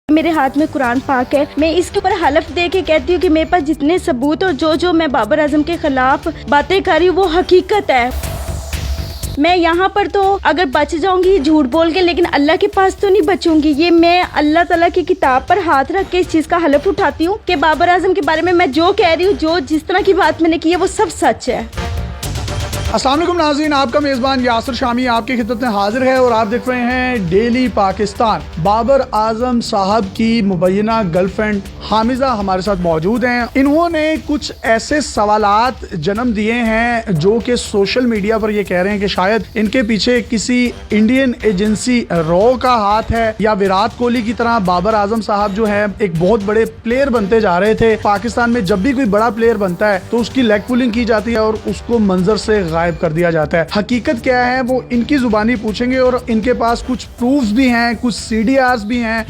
मेरे हाथ में कुरान पाक है। मैं इसके ऊपर हलफ दे के कहती हूँ कि मेरे पास जितने सबूत और जो मैं बाबर आजम के खिलाफ बातें कर रही हूँ वो हकीकत है। मैं यहाँ पर तो अगर बच जाऊंगी झूठ बोल के, लेकिन अल्लाह के पास तो नहीं बचूंगी। ये मैं अल्लाह ताला की किताब पर हाथ रख के इस चीज का हलफ उठाती हूँ कि बाबर आजम के बारे में मैं जो कह रही हूँ, जो जिस तरह की बात मैंने की है वो सब सच है। अस्सलाम वालेकुम नाज़रीन, आपका मेज़बान यासिर शामी आपकी खिदमत में हाजिर है और आप देख रहे हैं डेली पाकिस्तान। बाबर आजम साहब की मुबैना गर्लफ्रेंड हामिजा हमारे साथ मौजूद हैं। इन्होंने कुछ ऐसे सवालात जन्म दिए हैं जो कि सोशल मीडिया पर ये कह रहे हैं कि शायद इनके पीछे किसी इंडियन एजेंसी रॉ का हाथ है, या विराट कोहली की तरह बाबर आजम साहब जो है एक बहुत बड़े प्लेयर बनते जा रहे थे। पाकिस्तान में जब भी कोई बड़ा प्लेयर बनता है तो उसकी लेग पुलिंग की जाती है और उसको मंजर से गायब कर दिया जाता है। हकीकत क्या है वो इनकी जुबानी पूछेंगे और इनके पास कुछ प्रूफ्स भी हैं, कुछ CDRs भी हैं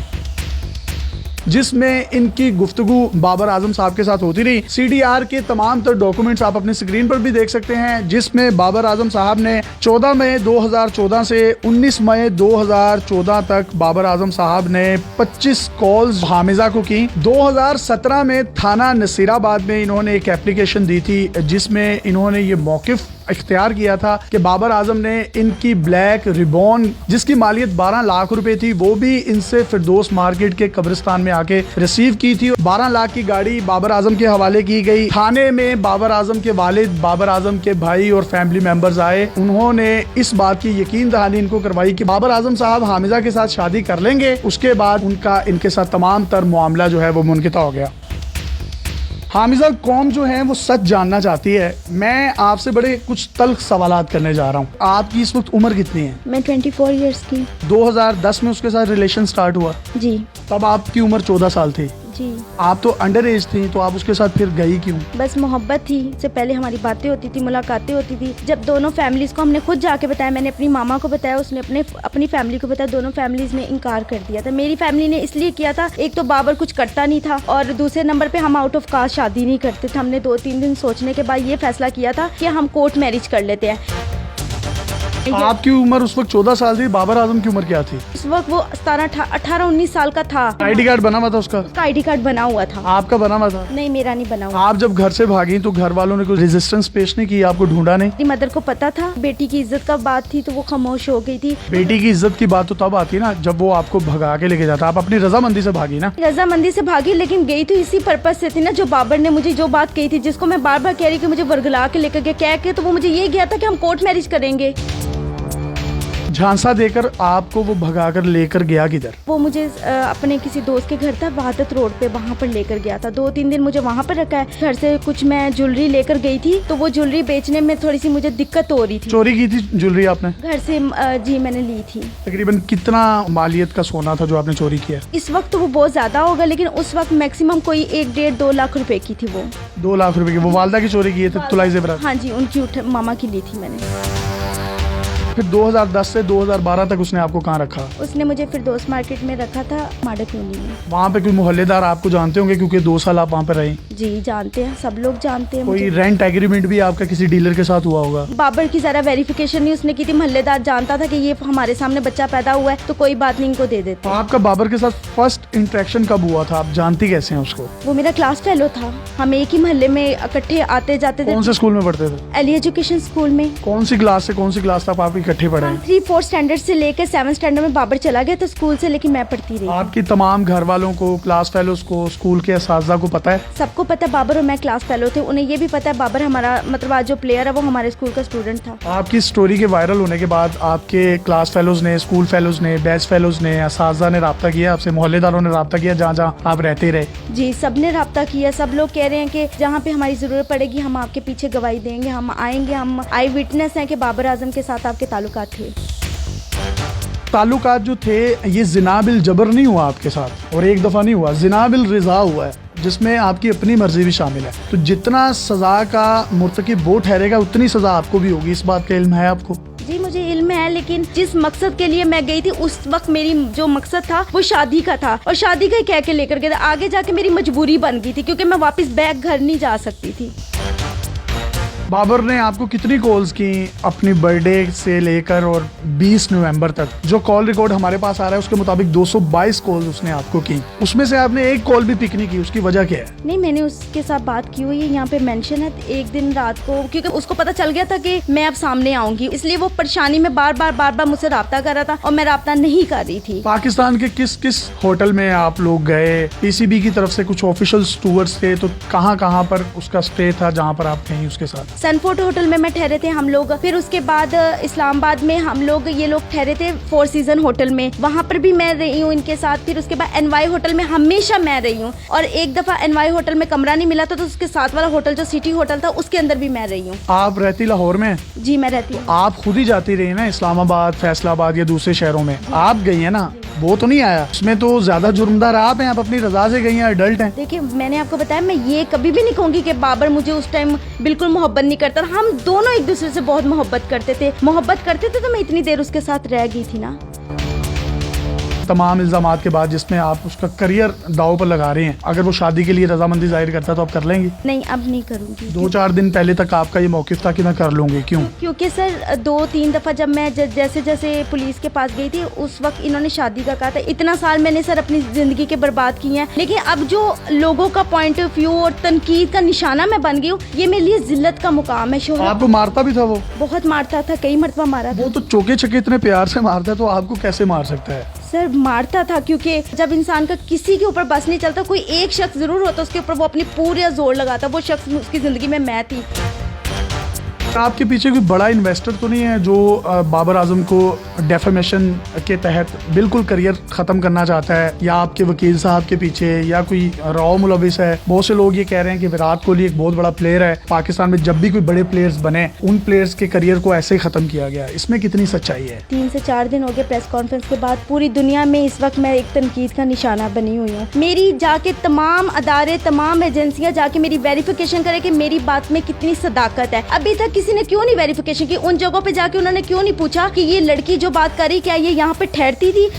जिसमें इनकी गुफ्तगू बाबर आजम साहब के साथ होती रही। CDR के तमाम तर डॉक्यूमेंट्स आप अपने स्क्रीन पर भी देख सकते हैं, जिसमें बाबर आजम साहब ने 14 मई 2014 से 19 मई 2014 तक बाबर आजम साहब ने 25 कॉल्स हामिजा को की। 2017 में थाना नसीराबाद में इन्होंने एक एप्लीकेशन दी थी जिसमें इन्होंने ये मौकिफ इख्तियार किया था कि बाबर आजम ने इनकी ब्लैक रिबॉन जिसकी मालियत 12 लाख रुपए थी वो भी इनसे फिरदौस मार्केट के कब्रिस्तान में आके रिसीव की थी। 12 लाख की गाड़ी बाबर आजम के हवाले की गई। थाने में बाबर आजम के वालिद, बाबर आजम के भाई और फैमिली मेंबर्स आए। उन्होंने इस बात की यकीन दहानी इनको करवाई कि बाबर आजम साहब हामिजा के साथ शादी कर लेंगे। उसके बाद उनका इनके साथ तमाम तर मामला जो है वो मुनक़िता हो गया। हामिजा कौम जो है वो सच जानना चाहती है। मैं आपसे बड़े कुछ तल्ख सवालात करने जा रहा हूँ। आपकी इस वक्त उम्र कितनी है? मैं 24 इयर्स की। 2010 में उसके साथ रिलेशन स्टार्ट हुआ जी। तब आपकी उम्र 14 साल थी। जी। आप तो अंडर एज थी, तो आप उसके साथ फिर गई क्यों? बस मोहब्बत थी। इससे पहले हमारी बातें होती थी, मुलाकातें होती थी। जब दोनों फैमिलीज को हमने खुद जाके बताया, मैंने अपनी मामा को बताया, उसने अपनी फैमिली को बताया, दोनों फैमिलीज ने इनकार कर दिया था। मेरी फैमिली ने इसलिए किया था, एक तो बाबर कुछ करता नहीं था और दूसरे नंबर पे हम आउट ऑफ कास्ट शादी नहीं करते थे। हमने 2-3 दिन सोचने के बाद ये फैसला किया था कि हम कोर्ट मैरिज कर लेते हैं। आपकी उम्र उस वक्त 14 साल थी, बाबर आजम की उम्र क्या थी? उस वक्त वो 18-19 साल का था। ID कार्ड बना हुआ था उसका? ID कार्ड बना हुआ था। आपका बना हुआ था? नहीं, मेरा नहीं बना हुआ। आप जब घर से भागी तो घर वालों ने कोई रेजिस्टेंस पेश नहीं की, आपको ढूंढा नहीं? मेरी मदर को पता था बेटी की इज्जत का बात थी तो वो खामोश हो गई थी। बेटी की इज्जत की बात तो तब आती है ना जब वो आपको भगा के लेके जाता। आप अपनी रजामंदी से भागी ना? रजामंदी से भागी, लेकिन गई तो इसी पर्पज से थी ना, जो बाबर ने मुझे जो बात कही थी, जिसको मैं बार बार कह रही कि मुझे वर्गला के लेकर गया, कह के तो वो मुझे ये गया था कि हम कोर्ट मैरिज करेंगे। झांसा देकर आपको वो भगा कर लेकर गया किधर? वो मुझे अपने किसी दोस्त के घर था, वहादत रोड पे, वहाँ पर लेकर गया था। 2-3 दिन मुझे वहाँ पर रखा है। घर से कुछ मैं ज्वेलरी लेकर गई थी तो वो ज्वेलरी बेचने में थोड़ी सी मुझे दिक्कत हो रही थी। चोरी की थी ज्वेलरी आपने? घर से जी मैंने ली थी। तकरीबन कितना मालियत का सोना था जो आपने चोरी किया? इस वक्त तो वो बहुत ज्यादा होगा, लेकिन उस वक्त मैक्सिमम कोई 1-1.5-2 लाख रुपए की थी। वो 2 लाख रुपए की वो वालदा की चोरी की थे, तुलाई ज़ेवरात? हाँ जी, उनकी मामा की ली थी मैंने। फिर 2010 से 2012 तक उसने आपको कहाँ रखा? उसने मुझे फिरदौस मार्केट में रखा था, माडा कॉलोनी में। वहाँ पे कोई मोहल्लेदार आपको जानते होंगे क्योंकि 2 साल आप वहाँ पे रहे? जी जानते हैं, सब लोग जानते हैं। कोई रेंट एग्रीमेंट भी आपका किसी डीलर के साथ हुआ होगा? बाबर की जरा वेरिफिकेशन नहीं उसने की थी। मोहल्लेदार जानता था कि ये हमारे सामने बच्चा पैदा हुआ है तो कोई बात नहीं, इनको दे देते। आपका बाबर के साथ फर्स्ट इंटरेक्शन कब हुआ था? आप जानती कैसे हैं उसको? वो मेरा क्लास फेलो था। हम एक ही मोहल्ले में इकट्ठे आते जाते थे। कौन से स्कूल में पढ़ते थे? एली एजुकेशन स्कूल में। कौन सी क्लास से कौन सी क्लास तक आप इकट्ठे पढ़े हैं? 3-4 स्टैंडर्ड से लेकर 7 स्टैंडर्ड में बाबर चला गया तो स्कूल से, लेकिन मैं पढ़ती रही। आपकी तमाम घर वालों को, क्लास फेलोज को, स्कूल के असातिज़ा को पता है? सबको पता है बाबर और मैं क्लास फेलो थे। उन्हें ये भी पता है बाबर हमारा मतलब आज जो प्लेयर है वो हमारे स्कूल का स्टूडेंट था। आपकी स्टोरी के वायरल होने के बाद आपके क्लास फेलोज ने, स्कूल फेलोज ने, बैच फेलोज ने, असातिज़ा ने रब्ता किया आपसे? मोहल्लेदारों ने रब्ता किया जहाँ जहाँ आप रहते रहे? जी, सब ने रब्ता किया। सब लोग कह रहे हैं कि जहाँ पे हमारी जरूरत पड़ेगी हम आपके पीछे गवाही देंगे, हम आएंगे। हम आई विटनेस हैं कि बाबर आजम के साथ आपके ताल्लुकात थे। ताल्लुकात जो थे ये जिना बिल जबर नहीं हुआ आपके साथ, और एक दफ़ा नहीं हुआ, जिना बिल रिजा हुआ है जिसमें आपकी अपनी मर्जी भी शामिल है। तो जितना सज़ा का मुर्तकिब वो ठहरेगा उतनी सज़ा आपको भी होगी। इस बात का इल्म है आपको? जी मुझे इल्म है, लेकिन जिस मकसद के लिए मैं गई थी उस वक्त मेरी जो मकसद था वो शादी का था, और शादी का ही कह के लेकर गए थे। आगे जाके मेरी मजबूरी बन गई थी क्योंकि मैं वापस बैक घर नहीं जा सकती थी। बाबर ने आपको कितनी कॉल्स की अपनी बर्थडे से लेकर और 20 नवंबर तक? जो कॉल रिकॉर्ड हमारे पास आ रहा है उसके मुताबिक 222 कॉल उसने आपको की, उसमें से आपने एक कॉल भी पिक नहीं की, उसकी वजह क्या है? नहीं, मैंने उसके साथ बात की हुई है, यहाँ पे मेंशन है। एक दिन रात को, क्योंकि उसको पता चल गया था कि मैं अब सामने आऊंगी, इसलिए वो परेशानी में बार बार मुझसे राब्ता कर रहा था और मैं राब्ता नहीं कर रही थी। पाकिस्तान के किस किस होटल में आप लोग गए? पीसीबी की तरफ से कुछ ऑफिशियल टूर्स थे, तो कहाँ कहाँ पर उसका स्टे था जहाँ पर आप गई उसके साथ? सनफोर्ट होटल में मैं ठहरे थे हम लोग, फिर उसके बाद इस्लामाबाद में हम लोग ये लोग ठहरे थे 4 सीजन होटल में, वहाँ पर भी मैं रही हूँ इनके साथ। फिर उसके बाद एनवाई होटल में हमेशा मैं रही हूँ, और एक दफा एनवाई होटल में कमरा नहीं मिला था तो उसके साथ वाला होटल जो सिटी होटल था उसके अंदर भी मैं रही हूँ। आप रहती लाहौर में? जी, मैं रहती हूँ। आप खुद ही जाती रही ना इस्लामाबाद, फैसलाबाद या दूसरे शहरों में? आप गई है ना, वो तो नहीं आया उसमें, तो ज्यादा जुर्मदार आप हैं, आप अपनी रजा से गई हैं, अडल्ट हैं। देखिए, मैंने आपको बताया, मैं ये कभी भी नहीं कहूंगी कि बाबर मुझे उस टाइम बिल्कुल मोहब्बत नहीं करता। हम दोनों एक दूसरे से बहुत मोहब्बत करते थे तो मैं इतनी देर उसके साथ रह गई थी ना। तमाम इल्जामात के बाद जिसमें आप उसका करियर दाव पर लगा रहे हैं, अगर वो शादी के लिए रजामंदी जाहिर करता तो आप कर लेंगी? नहीं, अब नहीं करूंगी। 2-4 दिन पहले तक आपका ये मौकिफ था कि मैं कर लूंगी, क्यों? क्योंकि सर 2-3 दफा जब मैं जैसे जैसे पुलिस के पास गई थी उस वक्त इन्होंने शादी का कहा था। इतना साल मैंने सर अपनी जिंदगी के बर्बाद किए हैं, लेकिन अब जो लोगों का पॉइंट ऑफ व्यू और तनकीद का निशाना मैं बन गई हूँ, ये मेरे लिए जिल्लत का मुकाम है। शोहर आपको मारता भी था वो? बहुत मारता था, कई मरतबा मारा था। वो तो चौके छक्के इतने प्यार से मारता है, तो आपको कैसे मार सकता है? सर मारता था, क्योंकि जब इंसान का किसी के ऊपर बस नहीं चलता, कोई एक शख्स जरूर होता उसके ऊपर वो अपनी पूरा जोर लगाता। वो शख्स उसकी जिंदगी में मैं थी। आपके पीछे कोई बड़ा इन्वेस्टर तो नहीं है जो बाबर आजम को डेफेमेशन के तहत बिल्कुल करियर खत्म करना चाहता है, या आपके वकील साहब के पीछे, या कोई रॉ मुलविस है? बहुत से लोग ये कह रहे हैं कि विराट कोहली एक बहुत बड़ा प्लेयर है, पाकिस्तान में जब भी कोई बड़े प्लेयर्स बने उन प्लेयर्स के करियर को ऐसे ही खत्म किया गया। इसमें कितनी सच्चाई है? 3 से 4 दिन हो गए प्रेस कॉन्फ्रेंस के बाद, पूरी दुनिया में इस वक्त मैं एक तनकीद का निशाना बनी हुई हूँ। मेरी जाके तमाम अदारे, तमाम एजेंसियां जाके मेरी वेरिफिकेशन करे कि मेरी बात में कितनी सदाकत है। अभी तक किसी ने क्यों नहीं वेरिफिकेशन की? उन जगहों पे जाके उन्होंने क्यों नहीं पूछा कि ये लड़की जो बात कर रही, क्या ये यहाँ पे ठहरती थी?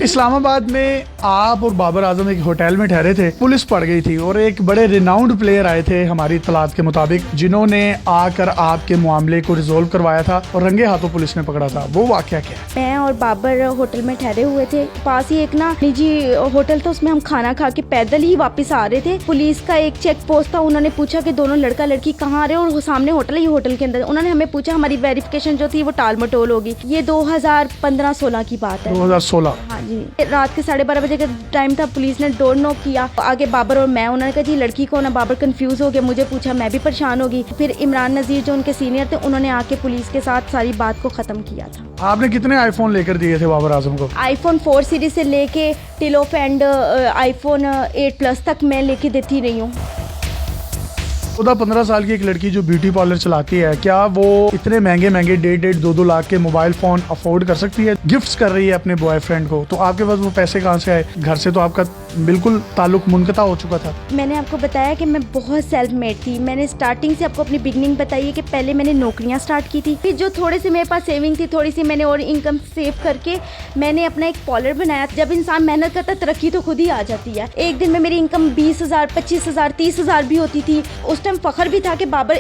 इस्लामाबाद में आप और बाबर आजम एक होटल में ठहरे थे, पुलिस पड़ गई थी और एक बड़े रिनाउंड प्लेयर आए थे हमारी इत्तलात के मुताबिक, जिन्होंने आकर आपके मामले को रिजोल्व करवाया था और रंगे हाथों पुलिस ने पकड़ा था। वो वाकया क्या है? मैं और बाबर होटल में ठहरे हुए थे, पास ही एक ना निजी होटल था, उसमें हम खाना खा के पैदल ही वापस आ रहे थे। पुलिस का एक चेक पोस्ट था, उन्होंने पूछा कि दोनों लड़का लड़की कहाँ आ रहे हो, और सामने होटल है, ये होटल के अंदर। उन्होंने हमें पूछा, हमारी वेरिफिकेशन जो थी वो टाल मटोल होगी। ये 2015-16 की बात है। 2016? हाँ जी, रात के 12:30 बजे का टाइम था। पुलिस ने डोर नॉक किया, आगे बाबर और मैं। उन्होंने कहा जी लड़की को ना। बाबर कंफ्यूज हो गया, मुझे पूछा, मैं भी परेशान हो गई। फिर इमरान नजीर जो उनके सीनियर थे, उन्होंने आके पुलिस के साथ सारी बात को खत्म किया था। आपने कितने आईफोन लेकर दिए थे बाबर आजम को? iPhone 4 सीरीज से लेके till of and iPhone 8 plus तक मैं लेके देती रही हूँ। 14-15 साल की एक लड़की जो ब्यूटी पार्लर चलाती है, क्या वो इतने महंगे महंगे 1.5-2 लाख के मोबाइल फोन अफोर्ड कर सकती है? गिफ्ट्स कर रही है अपने बॉयफ्रेंड को, तो आपके पास वो पैसे कहाँ से आए? घर से तो आपका बिल्कुल ताल्लुक मुनक़ता हो चुका था। मैंने आपको बताया कि मैं बहुत सेल्फ मेड थी। मैंने स्टार्टिंग से आपको अपनी बिगनिंग बताई है कि पहले मैंने नौकरियां स्टार्ट की थी, फिर जो थोड़े से मेरे पास सेविंग थी, थोड़ी सी मैंने और इनकम सेव करके मैंने अपना एक पार्लर बनाया। जब इंसान मेहनत करता तरक्की तो खुद ही आ जाती है। एक दिन में मेरी इनकम 20,000, 25,000, 30,000 भी होती थी। उस टाइम फखर भी था कि बाबर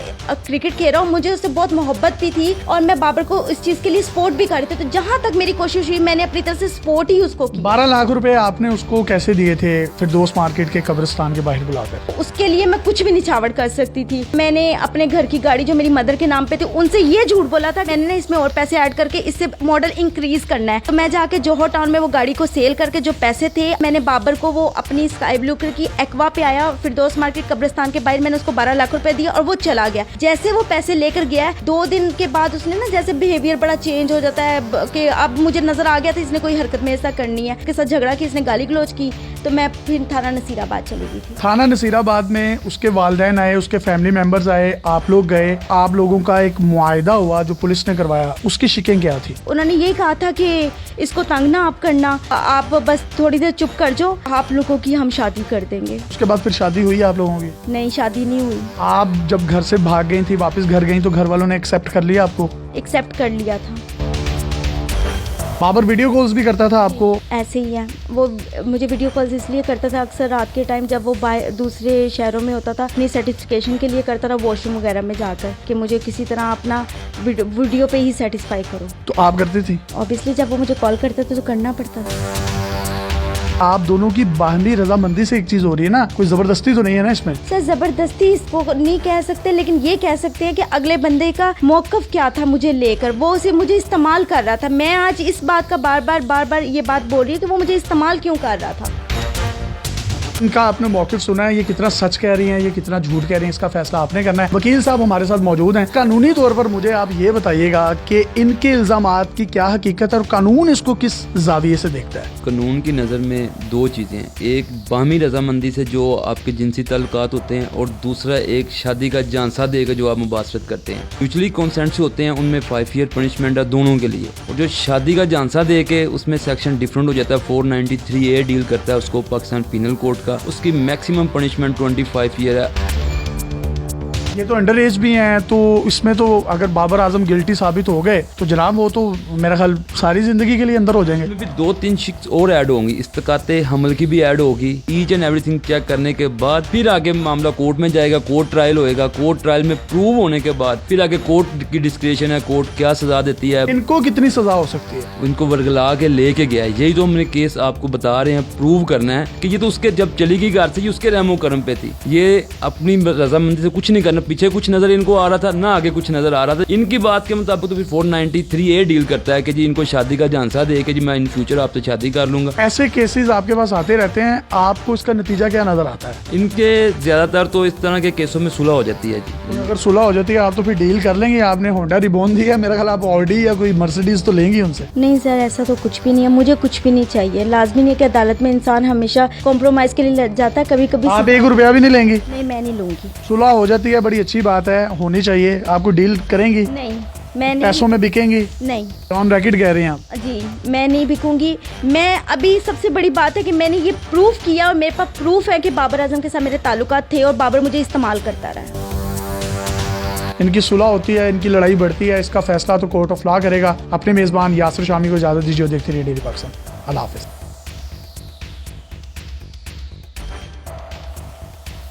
क्रिकेट खेल रहा हूँ, मुझे उससे बहुत मोहब्बत भी थी और मैं बाबर को इस चीज के लिए सपोर्ट भी कर रही थी। तो जहाँ तक मेरी कोशिश हुई मैंने अपनी तरफ से सपोर्ट ही उसको की। 12 लाख रुपए आपने उसको कैसे दिए थे फिरदौस मार्केट के कब्रिस्तान के बाहर बुलाकर? उसके लिए मैं कुछ भी निछावर कर सकती थी। मैंने अपने घर की गाड़ी जो मेरी मदर के नाम पे थी उनसे ये झूठ बोला था, मैंने इसमें और पैसे ऐड करके इससे मॉडल इंक्रीज करना है। तो मैं जाके जोहर टाउन में वो गाड़ी को सेल करके जो पैसे थे, मैंने बाबर को वो अपनी स्काई ब्लू कलर की एक्वा पे आया फिरदौस मार्केट कब्रिस्तान के बाहर, मैंने उसको 12 लाख रुपए दिया और वो चला गया। जैसे वो पैसे लेकर गया, 2 दिन के बाद उसने ना जैसे बिहेवियर बड़ा चेंज हो जाता है कि अब मुझे नजर आ गया था इसने कोई हरकत में ऐसा करनी है, उसके साथ झगड़ा की, इसने गाली गलौज की। तो मैं फिर थाना नसीराबाद चली गई थी। थाना नसीराबाद में उसके वालिदैन आए, उसके फैमिली मेंबर्स आए, आप लोग गए, आप लोगों का एक मुआहिदा हुआ जो पुलिस ने करवाया, उसकी शिकें क्या थी? उन्होंने यही कहा था कि इसको तंग ना आप करना, आप बस थोड़ी देर चुप कर जाओ, आप लोगों की हम शादी कर देंगे। उसके बाद फिर शादी हुई आप लोगों की? नहीं, शादी नहीं हुई। आप जब घर से भाग गई थी, वापस घर गई, तो घर वालों ने एक्सेप्ट कर लिया आपको? एक्सेप्ट कर लिया था। बाबर वीडियो कॉल्स भी करता था आपको? ऐसे ही है वो, मुझे वीडियो कॉल्स इसलिए करता था अक्सर रात के टाइम जब वो दूसरे शहरों में होता था, अपनी सर्टिफिकेशन के लिए करता था वॉशरूम वगैरह में जाकर कि मुझे किसी तरह अपना वीडियो पे ही सेटिस्फाई करो। तो आप करती थी? ऑब्वियसली जब वो मुझे कॉल करता था तो करना पड़ता था। आप दोनों की बाहमी रजामंदी से एक चीज हो रही है ना, कोई जबरदस्ती तो नहीं है ना इसमें? सर जबरदस्ती इसको नहीं कह सकते, लेकिन ये कह सकते हैं कि अगले बंदे का मौकफ क्या था मुझे लेकर, वो उसे मुझे इस्तेमाल कर रहा था। मैं आज इस बात का बार बार ये बात बोल रही हूँ कि वो मुझे इस्तेमाल क्यों कर रहा था। इनका आपने मौक़िफ़ सुना है, ये कितना सच कह रही हैं, ये कितना झूठ कह रही हैं, इसका फैसला आपने करना है। वकील साहब हमारे साथ मौजूद हैं। कानूनी तौर पर मुझे आप ये बताइएगा कि इनके इल्ज़ामात की क्या हकीकत है और कानून इसको किस जाविये से देखता है? कानून की नज़र में दो चीज़ें हैं, एक बाहमी रजामंदी से जो आपके जिनसी ताल्लुकात होते हैं और दूसरा एक शादी का झांसा देकर जो आप मुबाशरत करते हैं। म्यूचुअली कंसेंट से होते हैं, उनमें 5 ईयर पनिशमेंट है दोनों के लिए। और जो शादी का झांसा दे के उसमें सेक्शन डिफरेंट हो जाता है, 493A डील करता है उसको पाकिस्तान पीनल कोड का, उसकी मैक्सिमम पनिशमेंट 25 ईयर है। ये तो अंडर एज भी हैं, तो इसमें तो अगर बाबर आजम गिल्टी साबित हो गए तो जनाब वो तो मेरा ख्याल सारी जिंदगी के लिए अंदर हो जाएंगे। इसमें भी 2-3 शिक्स और ऐड होंगी, इस्तकाते हमल की भी ऐड होगी। ईच एंड एवरीथिंग चेक करने के बाद फिर आगे मामला कोर्ट में जाएगा, कोर्ट ट्रायल होएगा। कोर्ट ट्रायल में प्रूव होने के बाद फिर आगे कोर्ट की डिस्क्रिप्शन है, कोर्ट क्या सजा देती है। इनको कितनी सजा हो सकती है? इनको वर्गला के लेके गया है, यही तो हमने केस आपको बता रहे हैं। प्रूव करना है कि ये तो उसके जब चली गई घर से, ये उसके रहमो करम पे थी, ये अपनी रजामंदी से कुछ नहीं करना। पीछे कुछ नजर इनको आ रहा था ना, आगे कुछ नजर आ रहा था। इनकी बात के मुताबिक तो फिर 493A डील करता है कि जी इनको शादी का झांसा दे के जी मैं इन फ्यूचर आपसे शादी कर लूंगा। ऐसे केसेस आपके पास आते रहते हैं, आपको इसका नतीजा क्या नजर आता है? इनके ज्यादातर तो इस तरह के केसों में सुलह हो जाती है जी। अगर सुलह हो जाती है आप तो फिर डील कर लेंगे। आपने होंडा रिबोन दी है, मेरा ख्याल आप ऑडी या कोई मर्सिडीज तो लेंगी उनसे? नहीं सर, ऐसा तो कुछ भी नहीं है, मुझे कुछ भी नहीं चाहिए। लाजमी नहीं कि अदालत में इंसान हमेशा कॉम्प्रोमाइज के लिए जाता है, कभी कभी। आप 1 रुपया भी नहीं लेंगी? नहीं, मैं नहीं लूंगी। सुलह हो जाती है, बड़ी अच्छी बात है, होनी चाहिए। आपको डील करेंगी? नहीं, मैं नहीं। पैसों में बिकेंगी? नहीं। ऑन रैकेट कह रहे हैं आप? जी, मैं नहीं बिकूंगी। मैं अभी सबसे बड़ी बात है कि मैंने ये प्रूफ किया और मेरे पास प्रूफ है कि बाबर आजम के साथ मेरे ताल्लुकात थे और बाबर मुझे इस्तेमाल करता रहा। इनकी सुलह होती है, इनकी लड़ाई बढ़ती है, इसका फैसला तो कोर्ट ऑफ लॉ करेगा। अपने मेजबान यासिर शामी को इजाजत दीजिए। देखते रहिए डेली पाकिस्तान। अल्लाह हाफिज़।